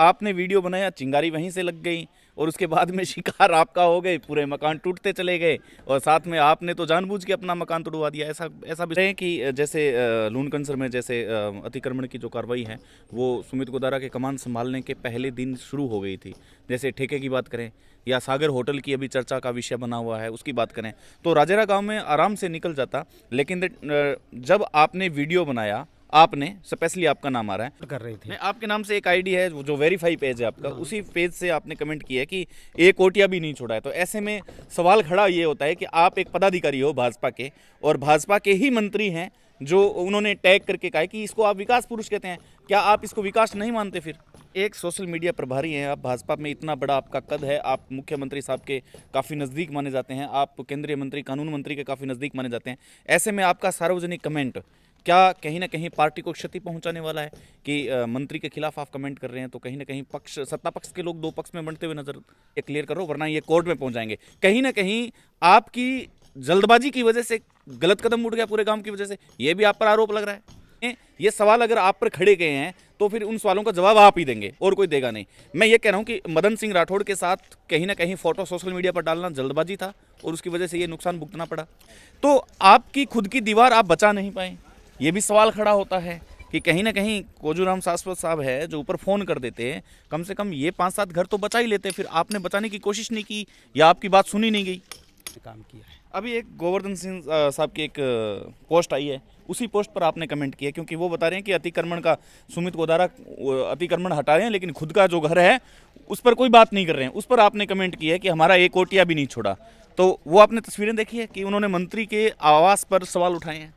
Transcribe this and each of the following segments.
आपने वीडियो बनाया, चिंगारी वहीं से लग गई और उसके बाद में शिकार आपका हो गए, पूरे मकान टूटते चले गए और साथ में आपने तो जानबूझ के अपना मकान तोड़वा दिया। ऐसा ऐसा भी है कि जैसे लूणकंसर में जैसे अतिक्रमण की जो कार्रवाई है वो सुमित गोदारा के कमान संभालने के पहले दिन शुरू हो गई थी। जैसे ठेके की बात करें या सागर होटल की अभी चर्चा का विषय बना हुआ है उसकी बात करें तो राजेरा गांव में आराम से निकल जाता। लेकिन जब आपने वीडियो बनाया, आपने स्पेशली आपका नाम आ रहा है कर रही थी, आपके नाम से एक आईडी है जो वेरीफाई पेज है आपका, उसी पेज से आपने कमेंट किया है कि एक ओटिया भी नहीं छोड़ा है। तो ऐसे में सवाल खड़ा ये होता है कि आप एक पदाधिकारी हो भाजपा के और भाजपा के ही मंत्री हैं जो उन्होंने टैग करके कहा है कि इसको आप विकास पुरुष कहते हैं, क्या आप इसको विकास नहीं मानते? फिर एक सोशल मीडिया प्रभारी हैं आप, भाजपा में इतना बड़ा आपका कद है, आप मुख्यमंत्री साहब के काफ़ी नज़दीक माने जाते हैं, आप केंद्रीय मंत्री कानून मंत्री के काफ़ी नज़दीक माने जाते हैं। ऐसे में आपका सार्वजनिक कमेंट क्या कहीं ना कहीं पार्टी को क्षति पहुंचाने वाला है कि मंत्री के खिलाफ आप कमेंट कर रहे हैं? तो कहीं ना कहीं पक्ष सत्ता पक्ष के लोग दो पक्ष में बढ़ते हुए नजर, ये क्लियर करो वरना ये कोर्ट में पहुंच जाएंगे। कहीं ना कहीं आपकी जल्दबाजी की वजह से गलत कदम उठ गया पूरे काम की वजह से, ये भी आप पर आरोप लग रहा है। ये सवाल अगर आप पर खड़े गए हैं तो फिर उन सवालों का जवाब आप ही देंगे और कोई देगा नहीं। मैं ये कह रहा हूँ कि मदन सिंह राठौड़ के साथ कहीं ना कहीं फोटो सोशल मीडिया पर डालना जल्दबाजी था और उसकी वजह से ये नुकसान भुगतना पड़ा। तो आपकी खुद की दीवार आप बचा नहीं पाए, ये भी सवाल खड़ा होता है कि कहीं ना कहीं कोजूराम शाश्वत साहब है जो ऊपर फ़ोन कर देते हैं, कम से कम ये 5-7 घर तो बचा ही लेते, फिर आपने बचाने की कोशिश नहीं की या आपकी बात सुनी नहीं गई? काम किया है। अभी एक गोवर्धन सिंह साहब की एक पोस्ट आई है, उसी पोस्ट पर आपने कमेंट किया क्योंकि वो बता रहे हैं कि अतिक्रमण का सुमित गोदारा अतिक्रमण हटा रहे हैं लेकिन खुद का जो घर है उस पर कोई बात नहीं कर रहे हैं। उस पर आपने कमेंट किया है कि हमारा एक ओटिया भी नहीं छोड़ा। तो वो आपने तस्वीरें देखी है कि उन्होंने मंत्री के आवास पर सवाल उठाए हैं।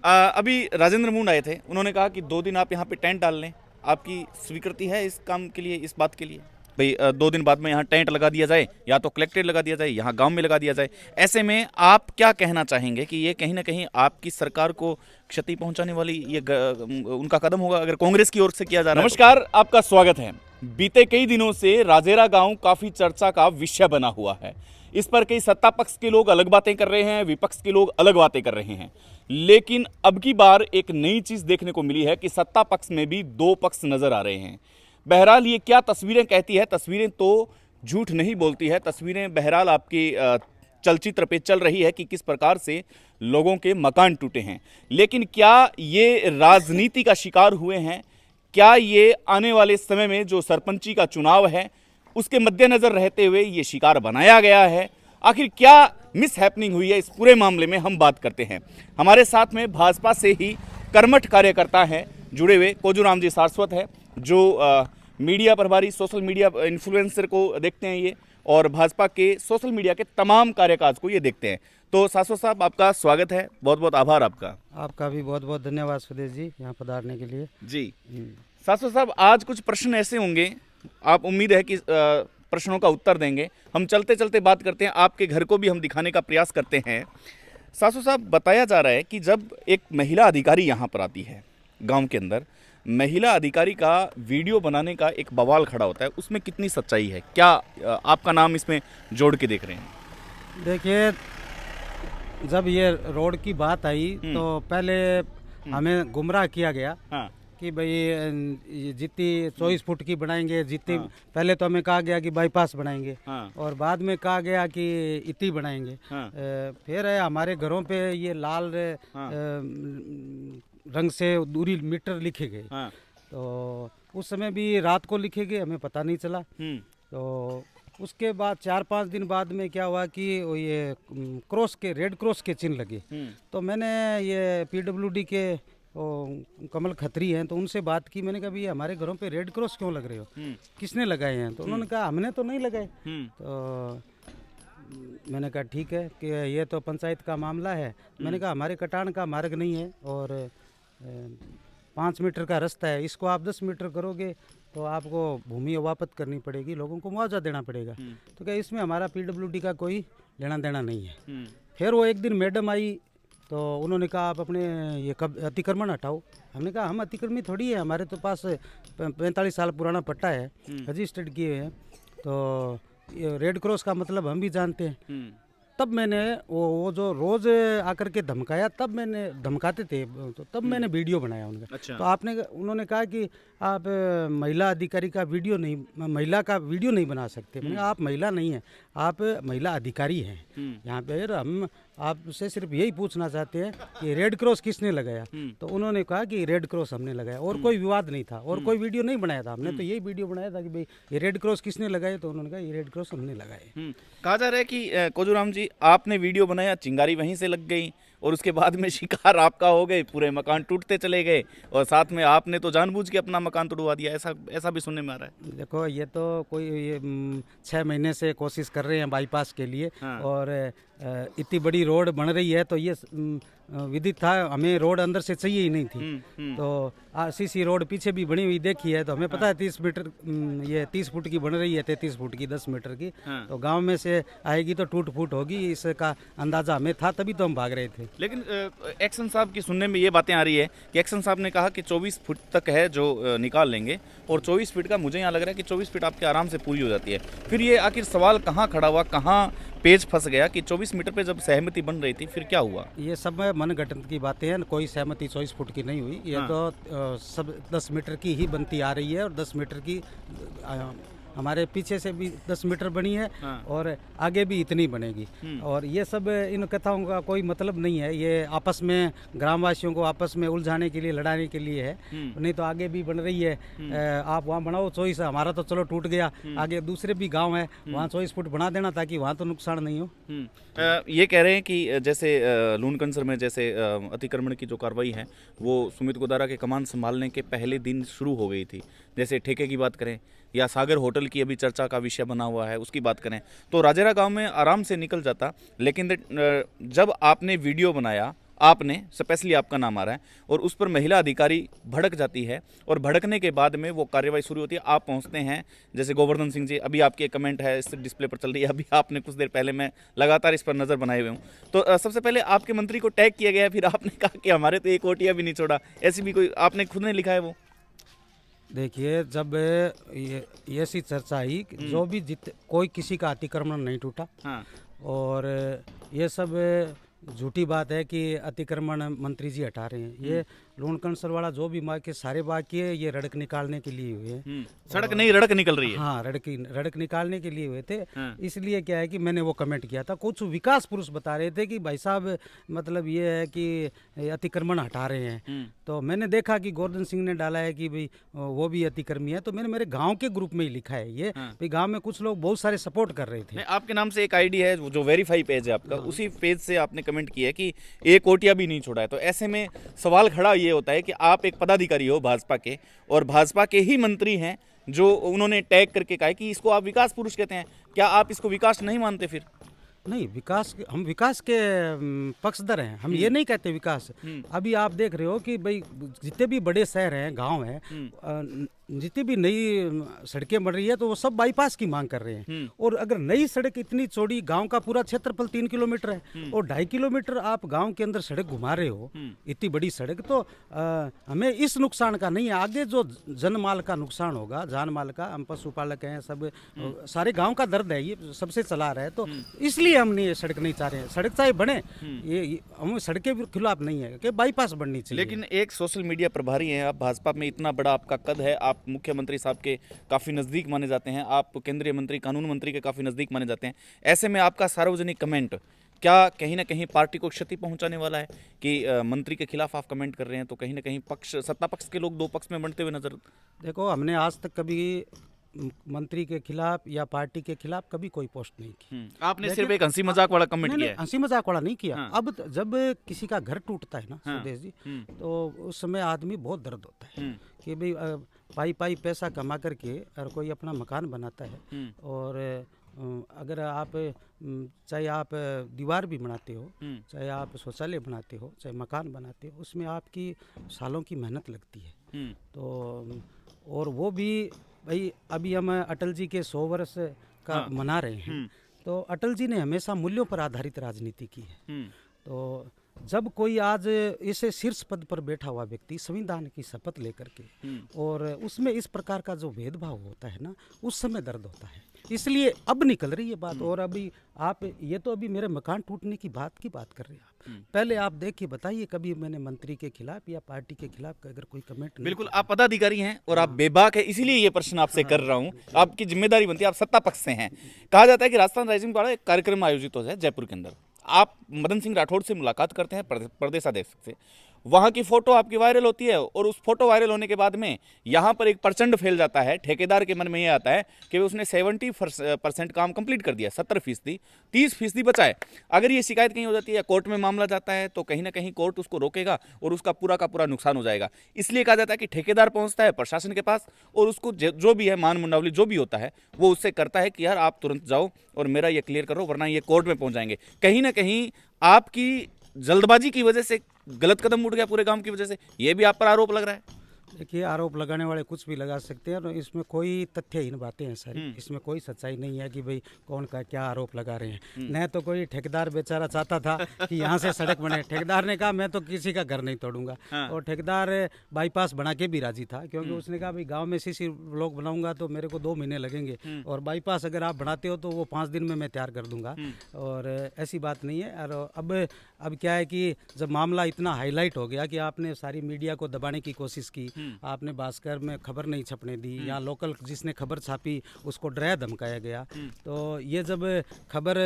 अभी राजेंद्र मूंड आए थे, उन्होंने कहा कि 2 दिन आप यहाँ पे टेंट डाल लें, आपकी स्वीकृति है इस काम के लिए, इस बात के लिए? भाई 2 दिन बाद में यहाँ टेंट लगा दिया जाए या तो कलेक्ट्रेट लगा दिया जाए, यहाँ गांव में लगा दिया जाए। ऐसे में आप क्या कहना चाहेंगे कि ये कहीं ना कहीं आपकी सरकार को क्षति पहुंचाने वाली ये उनका कदम होगा अगर कांग्रेस की ओर से किया जा रहा है? नमस्कार, आपका स्वागत है। बीते कई दिनों से राजेरा गांव काफी चर्चा का विषय बना हुआ है। इस पर कई सत्ता पक्ष के लोग अलग बातें कर रहे हैं, विपक्ष के लोग अलग बातें कर रहे हैं, लेकिन अब की बार एक नई चीज देखने को मिली है कि सत्ता पक्ष में भी 2 पक्ष नजर आ रहे हैं। बहरहाल ये क्या तस्वीरें कहती है? तस्वीरें तो झूठ नहीं बोलती है, तस्वीरें बहरहाल आपकी चलचित्र पे चल रही है कि किस प्रकार से लोगों के मकान टूटे हैं। लेकिन क्या ये राजनीति का शिकार हुए हैं? क्या ये आने वाले समय में जो सरपंची का चुनाव है उसके मद्देनजर रहते हुए ये शिकार बनाया गया है? आखिर क्या मिस हैपनिंग हुई है, इस पूरे मामले में हम बात करते हैं। हमारे साथ में भाजपा से ही कर्मठ कार्यकर्ता हैं जुड़े हुए, कोजूराम जी शाश्वत है जो मीडिया प्रभारी, सोशल मीडिया इन्फ्लुएंसर को देखते हैं ये, और भाजपा के सोशल मीडिया के तमाम कार्यकाज को ये देखते हैं। तो शाश्वत साहब, आपका स्वागत है, बहुत बहुत आभार आपका। आपका भी बहुत बहुत धन्यवाद स्वदेश जी, यहाँ पधारने के लिए। जी शाश्वत साहब, आज कुछ प्रश्न ऐसे होंगे, आप उम्मीद है कि प्रश्नों का उत्तर देंगे। हम चलते चलते बात करते हैं, आपके घर को भी हम दिखाने का प्रयास करते हैं। शाश्वत साहब, बताया जा रहा है कि जब एक महिला अधिकारी यहाँ पर आती है गांव के अंदर, महिला अधिकारी का वीडियो बनाने का एक बवाल खड़ा होता है, उसमें कितनी सच्चाई है? क्या आपका नाम इसमें जोड़ के देख रहे हैं? देखिए, जब ये रोड की बात आई तो पहले हमें गुमराह किया गया। हाँ। कि भाई जितनी 24 फुट की बनाएंगे, जितनी पहले तो हमें कहा गया कि बाईपास बनाएंगे। हाँ। और बाद में कहा गया कि इतनी बनाएंगे। हाँ। फिर हमारे घरों पे ये लाल रंग से दूरी मीटर लिखे गए। हाँ। तो उस समय भी रात को लिखे गए, हमें पता नहीं चला। तो उसके बाद 4-5 दिन बाद में क्या हुआ कि ये क्रॉस के, रेड क्रॉस के चिन्ह लगे। तो मैंने ये PWD के कमल खत्री हैं, तो उनसे बात की। मैंने कहा भैया हमारे घरों पे रेड क्रॉस क्यों लग रहे हो, किसने लगाए हैं? तो उन्होंने कहा हमने तो नहीं लगाए। तो मैंने कहा ठीक है कि ये तो पंचायत का मामला है। मैंने कहा हमारे कटान का मार्ग नहीं है और 5 मीटर का रास्ता है, इसको आप 10 मीटर करोगे तो आपको भूमि अवापत करनी पड़ेगी, लोगों को मुआवजा देना पड़ेगा। तो क्या इसमें हमारा PWD का कोई लेना देना नहीं है। फिर वो एक दिन मैडम आई तो उन्होंने कहा आप अपने ये अतिक्रमण हटाओ। हमने कहा हम अतिक्रमित थोड़ी है, हमारे तो पास 45 साल पुराना पट्टा है, रजिस्टर्ड किए हैं। तो ये रेड क्रॉस का मतलब हम भी जानते हैं। तब मैंने वो जो रोज आकर के धमकाया, तब मैंने धमकाते थे, तो तब मैंने वीडियो बनाया उनका। अच्छा। तो उन्होंने कहा कि आप महिला अधिकारी का वीडियो नहीं, महिला का वीडियो नहीं बना सकते। मैंने कहा आप महिला नहीं हैं, आप महिला अधिकारी हैं यहाँ पे, और हम आपसे सिर्फ यही पूछना चाहते हैं कि रेड क्रॉस किसने लगाया। तो उन्होंने कहा कि रेड क्रॉस हमने लगाया, और कोई विवाद नहीं था, और कोई वीडियो नहीं बनाया था हमने, तो यही वीडियो बनाया था कि भाई ये रेड क्रॉस किसने लगाए, तो उन्होंने कहा ये रेड क्रॉस हमने लगाए। कहा जा रहा है कि कोजूराम जी आपने वीडियो बनाया, चिंगारी वहीं से लग गई और उसके बाद में शिकार आपका हो गए, पूरे मकान टूटते चले गए, और साथ में आपने तो जानबूझ के अपना मकान तोड़वा दिया, ऐसा भी सुनने में आ रहा है। देखो ये तो कोई 6 महीने से कोशिश कर रहे हैं बाईपास के लिए। हाँ। और इतनी बड़ी रोड बन रही है, तो ये विदित था, हमें रोड अंदर से चाहिए ही नहीं थी। तो सीसी रोड पीछे भी बनी हुई देखी है, तो हमें पता है 30 मीटर, ये 30 फुट की बन रही है, 33 फुट की, 10 मीटर की। हाँ। तो गांव में से आएगी तो टूट फूट होगी, इसका अंदाजा हमें था, तभी तो हम भाग रहे थे। लेकिन एक्शन साहब की सुनने में ये बातें आ रही है कि एक्शन साहब ने कहा कि 24 फुट तक है जो निकाल लेंगे, और 24 फीट का मुझे यहाँ लग रहा है कि 24 फीट आपके आराम से पूरी हो जाती है। फिर ये आखिर सवाल कहाँ खड़ा हुआ, कहाँ पेज फंस गया कि 24 मीटर पे जब सहमति बन रही थी, फिर क्या हुआ? ये सब मनगढ़ंत की बातें हैं, कोई सहमति 24 फुट की नहीं हुई। ये हाँ। तो सब 10 मीटर की ही बनती आ रही है, और 10 मीटर की हमारे पीछे से भी 10 मीटर बनी है। हाँ। और आगे भी इतनी बनेगी। और ये सब इन कथाओं का कोई मतलब नहीं है, ये आपस में ग्रामवासियों को आपस में उलझाने के लिए, लड़ाने के लिए है। नहीं तो आगे भी बन रही है। आप वहाँ बनाओ 24, हमारा तो चलो टूट गया, आगे दूसरे भी गांव है, वहाँ 24 फुट बना देना ताकि वहाँ तो नुकसान नहीं हो। ये कह रहे हैं कि जैसे लूनकंसर में जैसे अतिक्रमण की जो कार्रवाई है वो सुमित गोदारा के कमान संभालने के पहले दिन शुरू हो गई थी। जैसे ठेके की बात करें या सागर होटल की अभी चर्चा का विषय बना हुआ है उसकी बात करें, तो राजेरा गांव में आराम से निकल जाता। लेकिन जब आपने वीडियो बनाया, आपने स्पेशली आपका नाम आ रहा है, और उस पर महिला अधिकारी भड़क जाती है, और भड़कने के बाद में वो कार्रवाई शुरू होती है। आप पहुंचते हैं, जैसे गोवर्धन सिंह जी, अभी आपकी एक कमेंट है इस डिस्प्ले पर चल रही है, अभी आपने कुछ देर पहले, मैं लगातार इस पर नज़र बनाए हुए हूँ। तो सबसे पहले आपके मंत्री को टैग किया गया, फिर आपने कहा कि हमारे तो एक ओटिया भी नहीं छोड़ा, ऐसी भी कोई आपने खुद ने लिखा है वो? देखिए, जब ये ऐसी चर्चा आई कि जो भी कोई किसी का अतिक्रमण नहीं टूटा। हाँ। और ये सब झूठी बात है कि अतिक्रमण मंत्री जी हटा रहे हैं। ये लूनकंसर वाला जो भी माँ के सारे बाकी है, ये रड़क निकालने के लिए हुए हैं। सड़क नहीं, रड़क निकल रही है। हाँ, रड़क निकालने के लिए हुए थे। हाँ। इसलिए क्या है कि मैंने वो कमेंट किया था। कुछ विकास पुरुष बता रहे थे कि भाई साहब मतलब ये है कि अतिक्रमण हटा रहे हैं। तो मैंने देखा कि गोवर्धन सिंह ने डाला है कि भाई वो भी अतिक्रमी है, तो मैंने मेरे गांव के ग्रुप में ही लिखा है ये। भाई गांव में कुछ लोग बहुत सारे सपोर्ट कर रहे थे। आपके नाम से एक आईडी है जो वेरीफाई पेज है आपका, उसी पेज से आपने कमेंट किया है कि एक ओटिया भी नहीं छोड़ा है। तो ऐसे में सवाल खड़ा ये होता है कि आप एक पदाधिकारी हो भाजपा के, और भाजपा के ही मंत्री हैं जो उन्होंने टैग करके कहा है कि इसको आप विकास पुरुष कहते हैं, क्या आप इसको विकास नहीं मानते? फिर नहीं, हम विकास के पक्षधर हैं, हम ये नहीं कहते विकास। अभी आप देख रहे हो कि भाई जितने भी बड़े शहर हैं, गांव हैं, जितनी भी नई सड़कें बन रही है तो वो सब बाईपास की मांग कर रहे हैं। और अगर नई सड़क इतनी चौड़ी, गांव का पूरा क्षेत्रफल 3 किलोमीटर है, और 2.5 किलोमीटर आप गांव के अंदर सड़क घुमा रहे हो, इतनी बड़ी सड़क, तो हमें इस नुकसान का नहीं है। आगे जो जनमाल का नुकसान होगा, जान माल का, हम पशुपालक हैं, सब सारे गाँव का दर्द है, ये सबसे चला रहा है। तो इसलिए हमने ये सड़क नहीं चाह रहे हैं। सड़क चाहे बने, ये हम सड़क के खिलाफ नहीं है कि बाईपास बननी चाहिए। लेकिन एक सोशल मीडिया प्रभारी हैं आप, भाजपा में इतना बड़ा आपका कद है, आप मुख्यमंत्री साहब के काफ़ी नज़दीक माने जाते हैं, आप केंद्रीय मंत्री, कानून मंत्री के काफ़ी नज़दीक माने जाते हैं। ऐसे में आपका सार्वजनिक कमेंट क्या कहीं ना कहीं पार्टी को क्षति पहुंचाने वाला है कि मंत्री के खिलाफ आप कमेंट कर रहे हैं, तो कहीं ना कहीं सत्ता पक्ष के लोग दो पक्ष में बंटते हुए नजर? देखो, हमने आज तक कभी मंत्री के खिलाफ या पार्टी के खिलाफ कभी कोई पोस्ट नहीं की। आपने सिर्फ एक हंसी मजाक वाला कमेंट किया है। हंसी मजाक वाला नहीं किया। हाँ। अब जब किसी का घर टूटता है ना, हाँ। सुदेश जी, तो उस समय आदमी बहुत दर्द होता है कि भाई पाई पैसा कमा करके और कोई अपना मकान बनाता है। और अगर आप चाहे आप दीवार भी बनाते हो, चाहे आप शौचालय बनाते हो, चाहे मकान बनाते हो, उसमें आपकी सालों की मेहनत लगती है। तो और वो भी भाई, अभी हम अटल जी के 100 वर्ष का मना रहे हैं। तो अटल जी ने हमेशा मूल्यों पर आधारित राजनीति की है। तो जब कोई आज ऐसे शीर्ष पद पर बैठा हुआ व्यक्ति संविधान की शपथ लेकर के और उसमें इस प्रकार का जो भेदभाव होता है ना, उस समय दर्द होता है। इसलिए अब निकल रही है बात। और अभी आप ये तो अभी मेरे मकान टूटने की बात कर रहे हैं आप। पहले आप देख के बताइए कभी मैंने मंत्री के खिलाफ या पार्टी के खिलाफ अगर कोई कमेंट नहीं। बिल्कुल, आप पदाधिकारी हैं और आप बेबाक है, इसीलिए ये प्रश्न आपसे कर रहा हूं। आपकी जिम्मेदारी बनती है, आप सत्ता पक्ष से हैं। कहा जाता है कि राजस्थान राइजिंग द्वारा एक कार्यक्रम आयोजित होता है जयपुर के अंदर। आप मदन सिंह राठौड़ से मुलाकात करते हैं, प्रदेशाध्यक्ष से, वहाँ की फोटो आपकी वायरल होती है और उस फोटो वायरल होने के बाद में यहाँ पर एक प्रचंड फैल जाता है। ठेकेदार के मन में ये आता है कि उसने 70% काम कंप्लीट कर दिया, 70%, 30% बचा है। अगर ये शिकायत कहीं हो जाती है या कोर्ट में मामला जाता है तो कहीं ना कहीं कोर्ट उसको रोकेगा और उसका पूरा का पूरा नुकसान हो जाएगा। इसलिए कहा जाता है कि ठेकेदार पहुंचता है प्रशासन के पास और उसको जो भी है मान मुंडावली जो भी होता है वो उससे करता है कि यार आप तुरंत जाओ और मेरा ये क्लियर करो, वरना ये कोर्ट में पहुंच जाएंगे। कहीं ना कहीं आपकी जल्दबाजी की वजह से गलत कदम उठ गया पूरे काम की वजह से, ये भी आप पर आरोप लग रहा है। देखिए, आरोप लगाने वाले कुछ भी लगा सकते हैं और इसमें कोई तथ्यहीन बातें हैं सारी। इसमें कोई सच्चाई नहीं है कि भाई कौन का क्या आरोप लगा रहे हैं। न तो कोई ठेकेदार बेचारा चाहता था कि यहाँ से सड़क बने। ठेकेदार ने कहा मैं तो किसी का घर नहीं तोड़ूंगा। और ठेकेदार बाईपास बना के भी राजी था, क्योंकि उसने कहा भाई गाँव में सीसी ब्लॉक बनाऊंगा तो मेरे को 2 महीने लगेंगे और बाईपास अगर आप बनाते हो तो वो 5 दिन में मैं तैयार कर दूंगा। और ऐसी बात नहीं है। और अब क्या है कि जब मामला इतना हाईलाइट हो गया कि आपने सारी मीडिया को दबाने की कोशिश की, आपने भास्कर में खबर नहीं छपने दी या लोकल जिसने खबर छापी उसको डराया धमकाया गया। तो ये जब खबर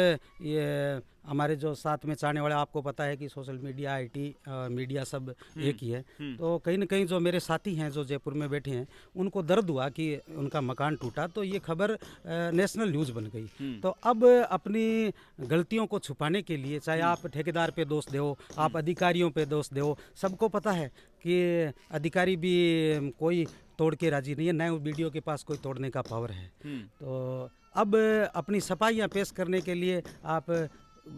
ये हमारे जो साथ में चाहने वाले, आपको पता है कि सोशल मीडिया, आईटी मीडिया सब एक ही है। तो कहीं ना कहीं जो मेरे साथी हैं जो जयपुर में बैठे हैं उनको दर्द हुआ कि उनका मकान टूटा, तो ये खबर नेशनल न्यूज़ बन गई। तो अब अपनी गलतियों को छुपाने के लिए चाहे आप ठेकेदार पे दोष दो, आप अधिकारियों पे दोष दो, सबको पता है कि अधिकारी भी कोई तोड़ के राजी नहीं है, नए वीडियो के पास कोई तोड़ने का पावर है। तो अब अपनी सफाइयाँ पेश करने के लिए आप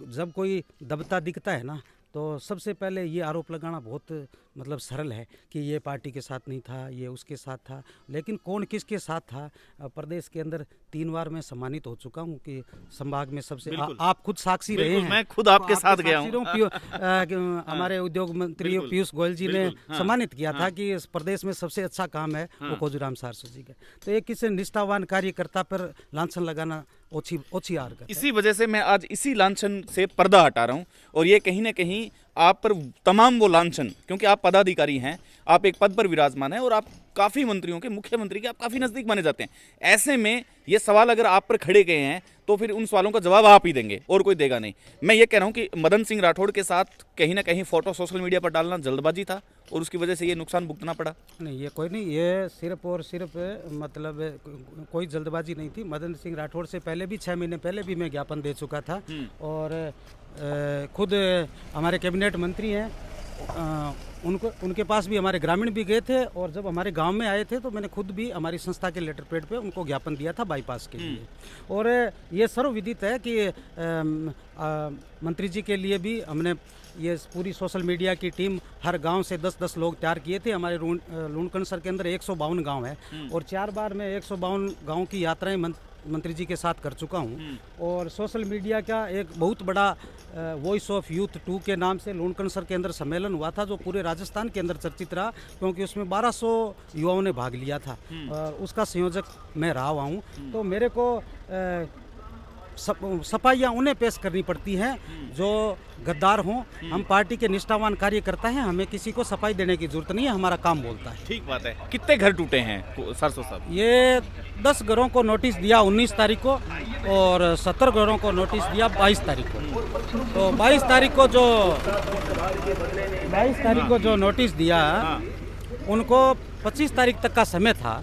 जब कोई दबता दिखता है ना, तो सबसे पहले ये आरोप लगाना बहुत मतलब सरल है कि ये पार्टी के साथ नहीं था, ये उसके साथ था। लेकिन कौन किसके साथ था, प्रदेश के अंदर 3 बार मैं सम्मानित हो चुका हूँ कि संभाग में सबसे आप खुद साक्षी रहे हैं। मैं खुद आपके साथ गया हूँ। हमारे उद्योग मंत्री पीयूष गोयल जी ने सम्मानित किया था कि इस प्रदेश में सबसे अच्छा काम है वो खोजूराम सारसू जी का। तो एक किसी निष्ठावान कार्यकर्ता पर लांछन लगाना ओछी आर कर। इसी वजह से मैं आज इसी लांछन से पर्दा हटा रहा हूं और ये कहीं ना कहीं आप पर तमाम वो लांछन, क्योंकि आप पदाधिकारी हैं, आप एक पद पर विराजमान हैं और आप काफ़ी मंत्रियों के, मुख्यमंत्री के आप काफ़ी नज़दीक माने जाते हैं। ऐसे में ये सवाल अगर आप पर खड़े गए हैं तो फिर उन सवालों का जवाब आप ही देंगे और कोई देगा नहीं। मैं ये कह रहा हूँ कि मदन सिंह राठौड़ के साथ कहीं ना कहीं फोटो सोशल मीडिया पर डालना जल्दबाजी था और उसकी वजह से ये नुकसान भुगतना पड़ा। नहीं, ये कोई नहीं, ये सिर्फ और सिर्फ मतलब कोई जल्दबाजी नहीं थी। मदन सिंह राठौड़ से पहले भी 6 महीने पहले भी मैं ज्ञापन दे चुका था और खुद हमारे कैबिनेट मंत्री हैं, उनके पास भी हमारे ग्रामीण भी गए थे और जब हमारे गांव में आए थे तो मैंने खुद भी हमारी संस्था के लेटर पैड पे उनको ज्ञापन दिया था बाईपास के लिए। और ये सर्वविदित है कि मंत्री जी के लिए भी हमने ये पूरी सोशल मीडिया की टीम हर गांव से 10-10 लोग तैयार किए थे। हमारे लूणकरणसर के अंदर 152 गांव है और 4 बार मैं 152 गांव की यात्राएं मंत्री जी के साथ कर चुका हूं। और सोशल मीडिया का एक बहुत बड़ा वॉइस ऑफ यूथ 2 के नाम से लूणकरणसर के अंदर सम्मेलन हुआ था जो पूरे राजस्थान के अंदर चर्चित रहा, क्योंकि उसमें 1200 युवाओं ने भाग लिया था और उसका संयोजक मैं रहा हुआ हूँ। तो मेरे को सफाइयाँ उन्हें पेश करनी पड़ती हैं जो गद्दार हों। हम पार्टी के निष्ठावान कार्यकर्ता हैं, हमें किसी को सफाई देने की जरूरत नहीं है, हमारा काम बोलता है। ठीक बात है। कितने घर टूटे हैं सरसों साहब? ये 10 घरों को नोटिस दिया 19 तारीख को और 70 घरों को नोटिस दिया 22 तारीख को। तो 22 तारीख को जो नोटिस दिया उनको 25 तारीख तक का समय था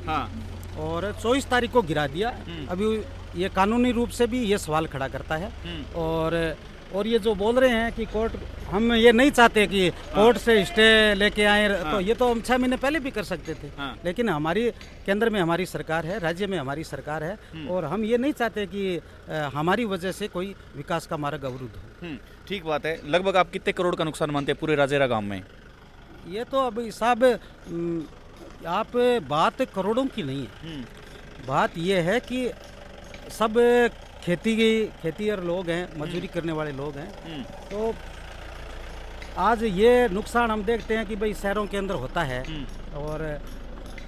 और 24 तारीख को गिरा दिया। अभी ये कानूनी रूप से भी ये सवाल खड़ा करता है। और ये जो बोल रहे हैं कि कोर्ट, हम ये नहीं चाहते कि कोर्ट से स्टे लेके आए, तो ये तो हम 6 महीने पहले भी कर सकते थे। लेकिन हमारी केंद्र में हमारी सरकार है, राज्य में हमारी सरकार है और हम ये नहीं चाहते कि हमारी वजह से कोई विकास का मार्ग अवरुद्ध हो। ठीक बात है। लगभग आप कितने करोड़ का नुकसान मानते हैं पूरे राजेरा गाँव में? ये तो अब साहब आप बात करोड़ों की नहीं है, बात ये है कि सब खेतीहर लोग हैं, मजदूरी करने वाले लोग हैं। तो आज ये नुकसान हम देखते हैं कि भाई शहरों के अंदर होता है और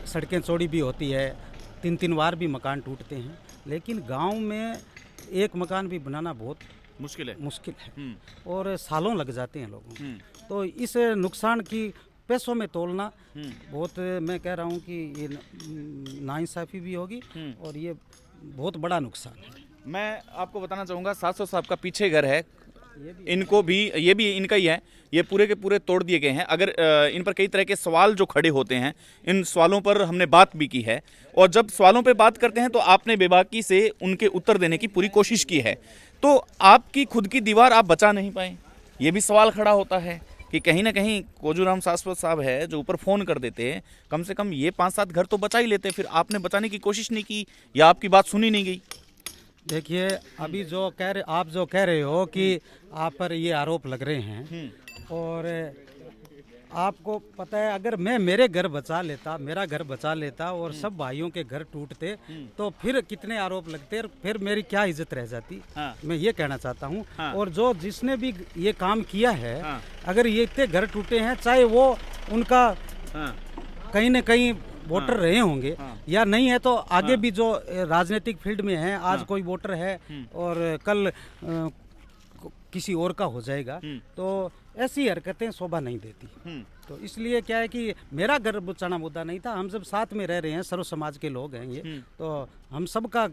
सड़कें चौड़ी भी होती है, 3-3 बार भी मकान टूटते हैं, लेकिन गांव में एक मकान भी बनाना बहुत मुश्किल है और सालों लग जाते हैं लोगों को। तो इस नुकसान की पैसों में तोलना बहुत, मैं कह रहा हूँ कि ये नाइंसाफ़ी भी होगी और ये बहुत बड़ा नुकसान है। मैं आपको बताना चाहूँगा 700 साहब का पीछे घर है, इनको भी ये भी इनका ही है, ये पूरे के पूरे तोड़ दिए गए हैं। अगर इन पर कई तरह के सवाल जो खड़े होते हैं, इन सवालों पर हमने बात भी की है और जब सवालों पे बात करते हैं तो आपने बेबाकी से उनके उत्तर देने की पूरी कोशिश की है, तो आपकी खुद की दीवार आप बचा नहीं पाए, ये भी सवाल खड़ा होता है कि कहीं ना कहीं कोजूराम शाश्वत साहब है जो ऊपर फ़ोन कर देते हैं, कम से कम ये 5-7 घर तो बचा ही लेते, फिर आपने बचाने की कोशिश नहीं की या आपकी बात सुनी नहीं गई। देखिए, अभी आप जो कह रहे हो कि आप पर ये आरोप लग रहे हैं और आपको पता है, अगर मैं मेरे घर बचा लेता, मेरा घर बचा लेता और सब भाइयों के घर टूटते तो फिर कितने आरोप लगते और फिर मेरी क्या इज्जत रह जाती। मैं ये कहना चाहता हूँ। और जिसने भी ये काम किया है, अगर ये इतने घर टूटे हैं, चाहे वो उनका कहीं न कहीं वोटर रहे होंगे या नहीं है, तो आगे भी जो राजनीतिक फील्ड में है, आज कोई वोटर है और कल किसी और का हो जाएगा, तो ऐसी हरकतें शोभा नहीं देती। तो इसलिए क्या है कि मेरा घर बचाना मुद्दा नहीं था, हम सब साथ में रह रहे हैं, सर्व समाज के लोग हैं ये, तो हम सबका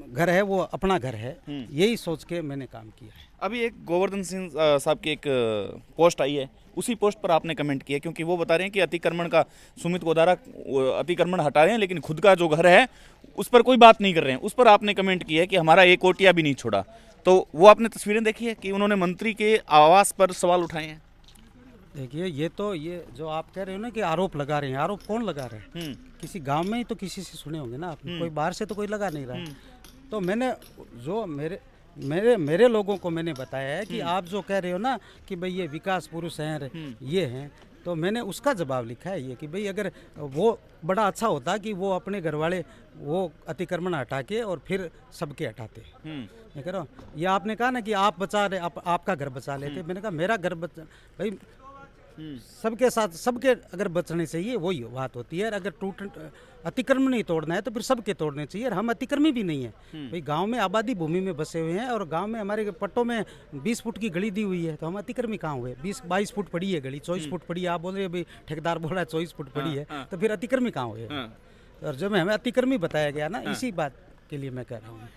घर है, वो अपना घर है, यही सोच के मैंने काम किया है। अभी एक गोवर्धन सिंह साहब की एक पोस्ट आई है, उसी पोस्ट पर आपने कमेंट किया, क्योंकि वो बता रहे हैं कि अतिक्रमण का सुमित गोदारा अतिक्रमण हटा रहे हैं, लेकिन खुद का जो घर है उस पर कोई बात नहीं कर रहे हैं। उस पर आपने कमेंट किया है कि हमारा एक ओटिया भी नहीं छोड़ा। तो वो आपने तस्वीरें देखी है कि उन्होंने मंत्री के आवास पर सवाल उठाए हैं। देखिए, ये जो आप कह रहे हो ना कि आरोप लगा रहे हैं, आरोप कौन लगा रहे हैं? किसी गांव में ही तो किसी से सुने होंगे ना आपने, कोई बाहर से तो कोई लगा नहीं रहा। तो मैंने जो मेरे लोगों को मैंने बताया है कि आप जो कह रहे हो ना कि भाई ये विकास पुरुष हैं, ये हैं, तो मैंने उसका जवाब लिखा है ये कि भाई अगर वो बड़ा अच्छा होता कि वो अपने घर वाले वो अतिक्रमण हटा के और फिर सबके हटाते। मैं कह रहा हूँ, ये आपने कहा ना कि आप बचा रहे, आपका घर बचा लेते, मैंने कहा मेरा घर भाई सबके साथ, सबके अगर बचने चाहिए वही बात होती है। अगर अतिक्रमण नहीं तोड़ना है तो फिर सबके तोड़ने चाहिए। हम अतिक्रमी भी नहीं है भाई, गांव में आबादी भूमि में बसे हुए हैं और गांव में हमारे पट्टों में 20 फुट की गली दी हुई है, तो हम अतिक्रमी कहाँ हुए? 20-22 फुट पड़ी है गली, 24 फुट पड़ी है। आप बोल रहे हैं भाई ठेकेदार बोल रहा है 24 फुट पड़ी है, तो फिर अतिक्रमी कहाँ हुए? और जब हमें अतिक्रमी बताया गया ना, इसी बात के लिए मैं कह रहा हूँ।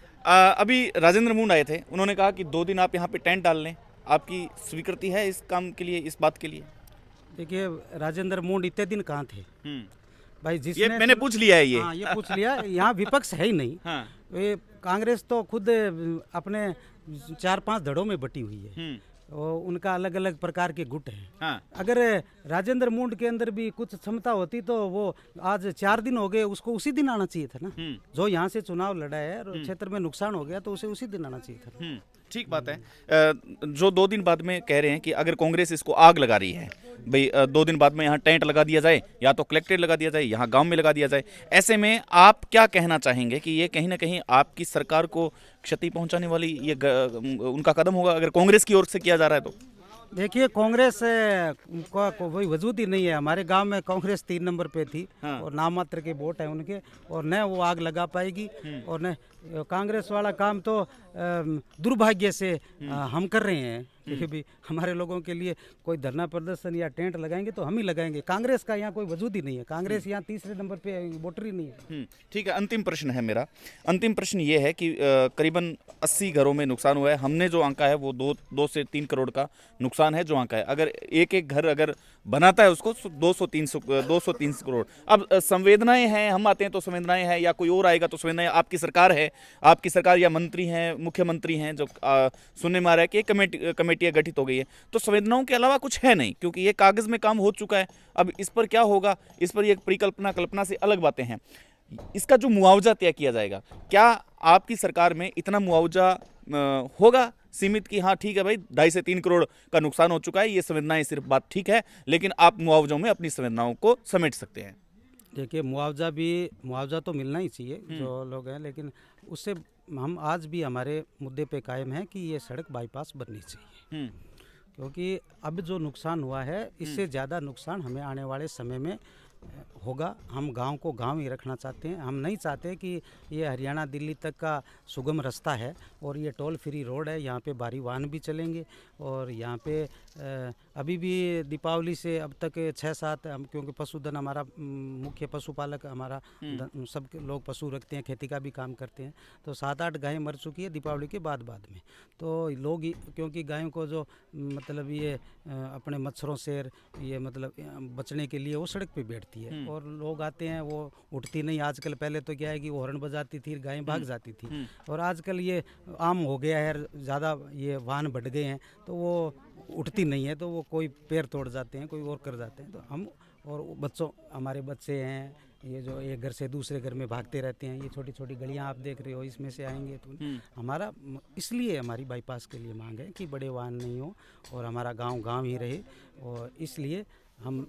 अभी राजेंद्र मूंड आए थे, उन्होंने कहा कि 2 दिन आप यहाँ पे टेंट डाल लें, आपकी स्वीकृति है इस काम के लिए, इस बात के लिए? देखिए, राजेंद्र मूंड इतने दिन कहाँ थे भाई? ये मैंने पूछ लिया है, ये हाँ, ये पूछ लिया। यहाँ विपक्ष है ही नहीं। ये कांग्रेस तो खुद अपने 4-5 धड़ों में बटी हुई है और उनका अलग अलग प्रकार के गुट हैं। अगर राजेंद्र मूंड के अंदर भी कुछ क्षमता होती तो वो आज 4 दिन हो गए, उसको उसी दिन आना चाहिए था ना। जो यहाँ से चुनाव लड़ा है और क्षेत्र में नुकसान हो गया तो उसे उसी दिन आना चाहिए था। ठीक बात है। जो 2 दिन बाद में कह रहे हैं कि अगर कांग्रेस इसको आग लगा रही है, भाई 2 दिन बाद में यहाँ टेंट लगा दिया जाए, या तो कलेक्ट्रेट लगा दिया जाए, यहाँ गांव में लगा दिया जाए, ऐसे में आप क्या कहना चाहेंगे कि ये कहीं ना कहीं आपकी सरकार को क्षति पहुंचाने वाली ये उनका कदम होगा अगर कांग्रेस की ओर से किया जा रहा है तो? देखिए, कांग्रेस का कोई वजूद ही नहीं है। हमारे गांव में कांग्रेस 3 नंबर पे थी और नाम मात्र के वोट है उनके, और न वो आग लगा पाएगी और न कांग्रेस वाला काम तो दुर्भाग्य से हम कर रहे हैं कि भी हमारे लोगों के लिए कोई धरना प्रदर्शन या टेंट लगाएंगे तो हम ही लगाएंगे। कांग्रेस का यहाँ कोई वजूद ही नहीं है। कांग्रेस यहाँ 3रे नंबर पे वोटर ही नहीं है। ठीक है, अंतिम प्रश्न है मेरा। अंतिम प्रश्न ये है कि करीबन 80 घरों में नुकसान हुआ है। हमने जो आंका है वो 2 से 3 करोड़ का नुकसान है जो आंका है। अगर एक घर अगर बनाता है उसको 200-300 करोड़। अब संवेदनाएं हैं, हम आते हैं तो संवेदनाएं हैं, या कोई और आएगा तो संवेदनाएं। आपकी सरकार है, आपकी सरकार या मंत्री हैं, मुख्यमंत्री हैं, जो सुनने में आ रहा है कि कमेटियां गठित हो गई है, तो संवेदनाओं के अलावा कुछ है नहीं, क्योंकि ये कागज में काम हो चुका है। अब इस पर क्या होगा, इस पर ये परिकल्पना कल्पना से अलग बातें हैं। इसका जो मुआवजा तय किया जाएगा, क्या आपकी सरकार में इतना मुआवजा होगा सीमित कि हाँ ठीक है भाई 2.5 से 3 करोड़ का नुकसान हो चुका है, ये संवेदनाएं सिर्फ बात ठीक है, लेकिन आप मुआवजों में अपनी संवेदनाओं को समेट सकते हैं? देखिए, मुआवजा तो मिलना ही चाहिए जो लोग हैं, लेकिन उससे हम आज भी हमारे मुद्दे पे कायम हैं कि ये सड़क बाईपास बननी चाहिए। क्योंकि अब जो नुकसान हुआ है इससे ज़्यादा नुकसान हमें आने वाले समय में होगा। हम गांव को गांव ही रखना चाहते हैं। हम नहीं चाहते कि ये हरियाणा दिल्ली तक का सुगम रास्ता है और ये टोल फ्री रोड है, यहाँ पे भारी वाहन भी चलेंगे। और यहाँ पे अभी भी दीपावली से अब तक 6-7 हम, क्योंकि पशुधन हमारा मुख्य पशुपालक हमारा सब लोग पशु रखते हैं, खेती का भी काम करते हैं, तो 7-8 गायें मर चुकी है दीपावली के बाद में। तो लोग क्योंकि गायों को जो मतलब ये अपने मच्छरों से ये मतलब बचने के लिए वो सड़क पे बैठती है और लोग आते हैं, वो उठती नहीं। आजकल पहले तो क्या है कि वो हॉर्न बजाती थी, गायें भाग जाती थी, और आजकल ये आम हो गया है, ज़्यादा ये वाहन बढ़ गए हैं तो वो उठती नहीं है, तो वो कोई पैर तोड़ जाते हैं, कोई और कर जाते हैं। तो हम और बच्चों, हमारे बच्चे हैं ये जो एक घर से दूसरे घर में भागते रहते हैं, ये छोटी छोटी गलियां आप देख रहे हो, इसमें से आएंगे तो हमारा इसलिए हमारी बाईपास के लिए मांग है कि बड़े वाहन नहीं हो और हमारा गांव गांव ही रहे, और इसलिए हम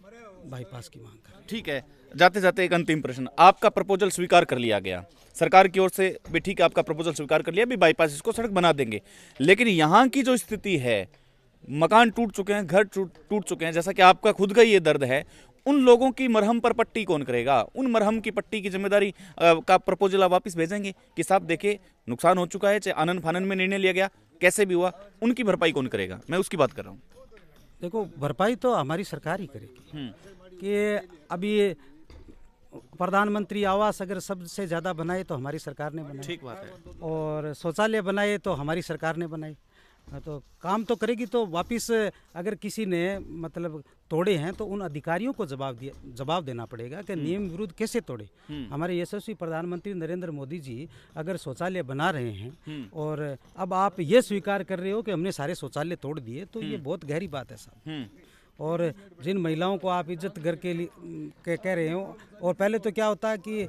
बाईपास की मांग करें। ठीक है, जाते जाते एक अंतिम प्रश्न, आपका प्रपोजल स्वीकार कर लिया गया सरकार की ओर से भी, ठीक है, आपका प्रपोजल स्वीकार कर लिया भी, बाईपास इसको सड़क बना देंगे, लेकिन यहाँ की जो स्थिति है, मकान टूट चुके हैं, घर टूट चुके हैं, जैसा कि आपका खुद का ये दर्द है, उन लोगों की मरहम पर पट्टी कौन करेगा? उन मरहम की पट्टी की जिम्मेदारी का प्रपोजल आप वापस भेजेंगे कि साहब देखिए नुकसान हो चुका है, चाहे आनन फानन में निर्णय लिया गया, कैसे भी हुआ, उनकी भरपाई कौन करेगा? मैं उसकी बात कर रहा हूँ। देखो, भरपाई तो हमारी सरकार ही करेगी कि अभी प्रधानमंत्री आवास अगर सबसे ज़्यादा बनाए तो हमारी सरकार ने बनाए, ठीक बात है, और शौचालय बनाए तो हमारी सरकार ने बनाए, तो काम तो करेगी। तो वापस अगर किसी ने मतलब तोड़े हैं तो उन अधिकारियों को जवाब देना पड़ेगा कि नियम विरुद्ध कैसे तोड़े। हमारे यशस्वी प्रधानमंत्री नरेंद्र मोदी जी अगर शौचालय बना रहे हैं और अब आप ये स्वीकार कर रहे हो कि हमने सारे शौचालय तोड़ दिए, तो ये बहुत गहरी बात है साहब। और जिन महिलाओं को आप इज्जत घर के लिए कह रहे हो, और पहले तो क्या होता है कि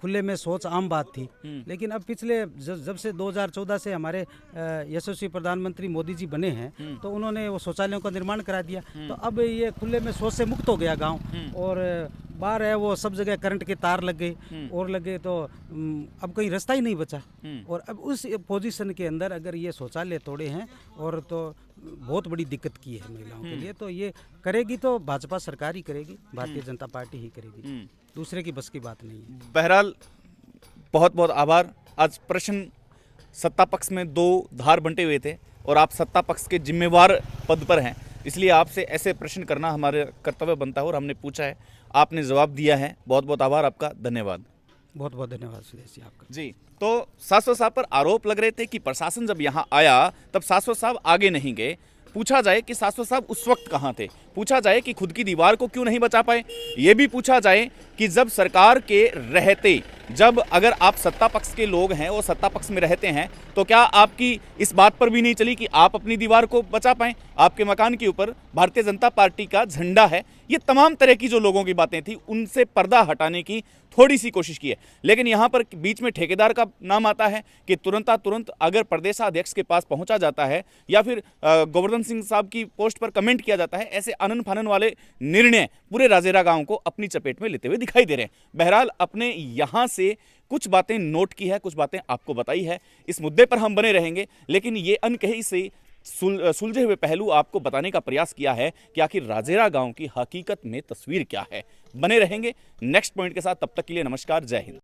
खुले में शौच आम बात थी, लेकिन अब पिछले जब से 2014 से हमारे यशस्वी प्रधानमंत्री मोदी जी बने हैं तो उन्होंने वो शौचालयों का निर्माण करा दिया, तो अब ये खुले में शौच से मुक्त हो गया गांव। और बाहर है वो सब जगह करंट के तार लग गए और लग गए, तो अब कहीं रास्ता ही नहीं बचा। और अब उस पोजीशन के अंदर अगर ये शौचालय तोड़े हैं और तो बहुत बड़ी दिक्कत की है महिलाओं के लिए, तो ये करेगी तो भाजपा सरकार ही करेगी, भारतीय जनता पार्टी ही करेगी, दूसरे की बस की बात नहीं है। बहरहाल बहुत बहुत आभार। आज प्रश्न सत्ता पक्ष में दो धार बंटे हुए थे और आप सत्ता पक्ष के जिम्मेवार पद पर हैं, इसलिए आपसे ऐसे प्रश्न करना हमारे कर्तव्य बनता है और हमने पूछा है, आपने जवाब दिया है। बहुत बहुत आभार आपका, धन्यवाद। बहुत बहुत धन्यवाद सुरेश जी आपका। जी, तो शाश्वत साहब पर आरोप लग रहे थे कि प्रशासन जब यहाँ आया तब शाश्वत साहब आगे नहीं गए। पूछा जाए कि शाश्वत साहब उस वक्त कहाँ थे, पूछा जाए कि खुद की दीवार को क्यों नहीं बचा पाए, ये भी पूछा जाए कि जब सरकार के रहते, जब अगर आप सत्ता पक्ष के लोग हैं और सत्ता पक्ष में रहते हैं, तो क्या आपकी इस बात पर भी नहीं चली कि आप अपनी दीवार को बचा पाएं? आपके मकान के ऊपर भारतीय जनता पार्टी का झंडा है। ये तमाम तरह की जो लोगों की बातें थी उनसे पर्दा हटाने की थोड़ी सी कोशिश की है, लेकिन यहाँ पर बीच में ठेकेदार का नाम आता है कि तुरंत अगर प्रदेशाध्यक्ष के पास पहुंचा जाता है या फिर गोवर्धन सिंह साहब की पोस्ट पर कमेंट किया जाता है, ऐसे आनन फानन वाले निर्णय पूरे राजेरा गांव को अपनी चपेट में लेते हुए दिखाई दे रहे हैं। बहरहाल अपने यहाँ से कुछ बातें नोट की है, कुछ बातें आपको बताई है, इस मुद्दे पर हम बने रहेंगे, लेकिन ये अनकही से सुलझे हुए पहलू आपको बताने का प्रयास किया है कि आखिर राजेरा गांव की हकीकत में तस्वीर क्या है। बने रहेंगे नेक्स्ट पॉइंट के साथ, तब तक के लिए नमस्कार, जय हिंद।